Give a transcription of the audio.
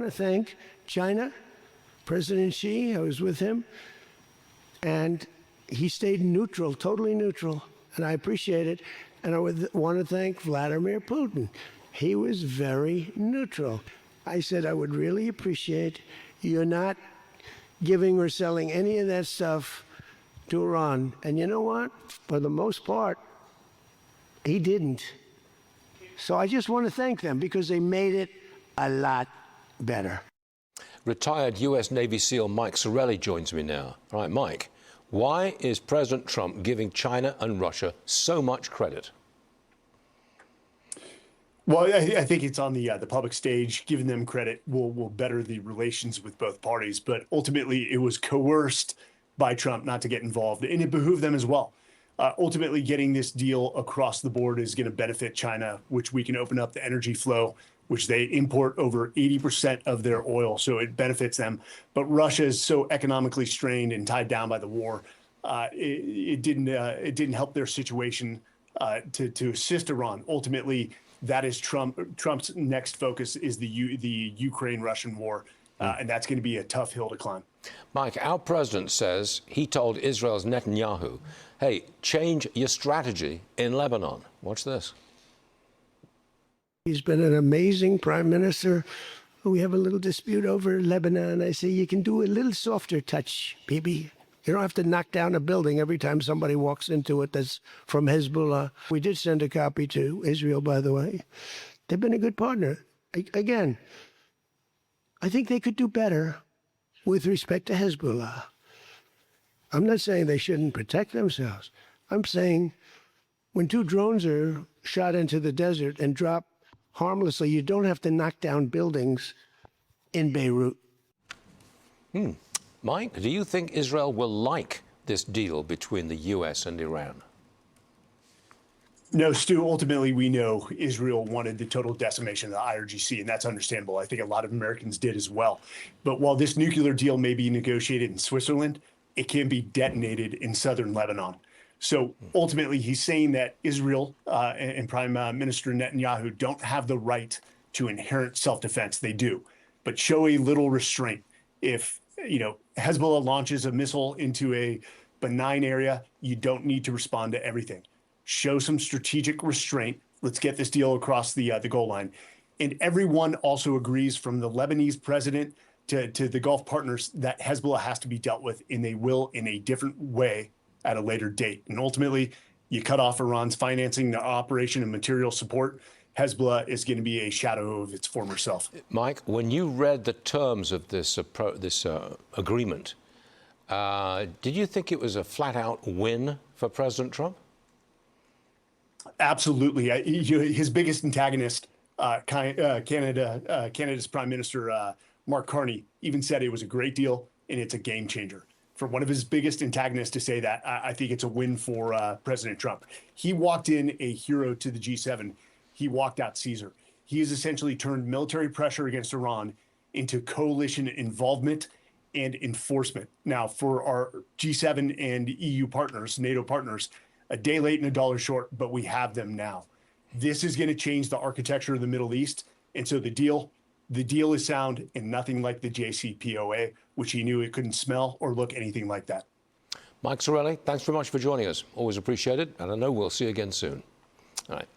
want to thank China, President Xi. I was with him, and he stayed neutral, totally neutral, and I appreciate it. And I would want to thank Vladimir Putin. He was very neutral. I said I would really appreciate you not giving or selling any of that stuff to Iran. And you know what? For the most part, he didn't. So I just want to thank them because they made it a lot better. Retired U.S. Navy SEAL Mike Sarraille joins me now. All right, Mike, why is President Trump giving China and Russia so much credit? Well, I think it's on the public stage. Giving them credit will better the relations with both parties. But ultimately, it was coerced by Trump not to get involved, and it behooved them as well. Ultimately, getting this deal across the board is going to benefit China, which we can open up the energy flow, which they import over 80% of their oil, so it benefits them. But Russia is so economically strained and tied down by the war, it didn't help their situation to assist Iran. Ultimately, that is Trump's next focus is the Ukraine-Russian war, and that's going to be a tough hill to climb. Mike, our president says he told Israel's Netanyahu, hey, change your strategy in Lebanon. Watch this. He's been an amazing prime minister. We have a little dispute over Lebanon. I say, you can do a little softer touch, baby. You don't have to knock down a building every time somebody walks into it that's from Hezbollah. We did send a copy to Israel, by the way. They've been a good partner. Again, I think they could do better with respect to Hezbollah. I'm not saying they shouldn't protect themselves. I'm saying when two drones are shot into the desert and drop harmlessly, you don't have to knock down buildings in Beirut. Mike, do you think Israel will like this deal between the U.S. and Iran? No, Stu, ultimately, we know Israel wanted the total decimation of the IRGC, and that's understandable. I think a lot of Americans did as well. But while this nuclear deal may be negotiated in Switzerland, it can be detonated in southern Lebanon. So ultimately, he's saying that Israel and Prime Minister Netanyahu don't have the right to inherent self-defense. They do, but show a little restraint. If Hezbollah launches a missile into a benign area, you don't need to respond to everything. Show some strategic restraint. Let's get this deal across the goal line. And everyone also agrees, from the Lebanese president to the Gulf partners, that Hezbollah has to be dealt with, and they will in a different way at a later date. And ultimately, you cut off Iran's financing, the operation and material support. Hezbollah is going to be a shadow of its former self. Mike, when you read the terms of this agreement, did you think it was a flat-out win for President Trump? Absolutely. His biggest antagonist, Canada's Prime Minister Mark Carney, even said it was a great deal and it's a game changer. For one of his biggest antagonists to say that, I think it's a win for President Trump. He walked in a hero to the G7. He walked out Caesar. He has essentially turned military pressure against Iran into coalition involvement and enforcement. Now, for our G7 and EU partners, NATO partners, a day late and a dollar short, but we have them now. This is going to change the architecture of the Middle East. And so the deal is sound and nothing like the JCPOA, which he knew it couldn't smell or look anything like that. Mike Sarraille, thanks very much for joining us. Always appreciate it. And I know we'll see you again soon. All right.